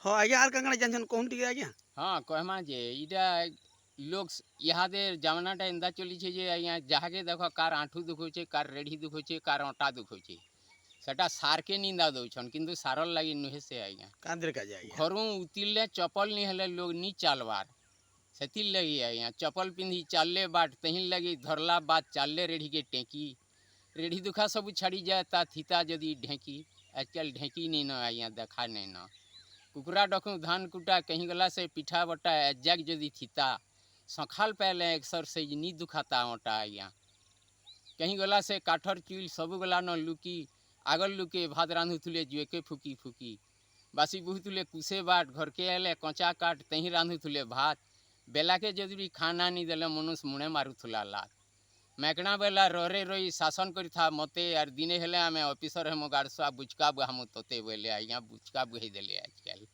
हाँ आज्ञा आर कांगड़ा जानछन कहून टिके आज्ञा। हाँ कहमा जे इटा लोग इहादे जमानाटा एंदा चलीछे जे आज्ञा जहाके देख कार आंठू दुखुचे कार रेढ़ी दुखुचे कार अँटा दुखुचे सेटा सार के निंदा दौछन किंतु सारल लगी नुहे से आज्ञा कांद्रे का आज्ञा। घरू उतिले चपल नहीं हेले लोग नी चालवार सेतिर लगी आज्ञा चपल पिंधी चालले बाट तहिन लगी धरला बात चालले रेढ़ी के टेकी रेढ़ी दुखा सब छड़ी जाए ता थीता जदि ढेकी आजकल ढेकी नहीं न आज्ञा देखा नहीं न कुकुरा डखू धान कुटा कहीं गला से पिठा बटा जग जदि थीता सखाल पहले एक्सरसाइज नी दुखाता ओटा आज्ञा कहीं गला से काठर चुल सब गला न लुकी आगल लुके भात रांधुले जुएके फुकी फुकी बासी बुहुतुले कुसे बाट घर के आले कचा काट तही रांधुले भात बेला के जदि खाना नहीं देले मनुष्य मुणे मारुला लात मैकना बेला रे रही शासन कर था मते यार दिने हेले आम ऑफिसर हम गाड़सा बुचका हम तोते बोले आज्ञा बुचका बुहे देले आजकल।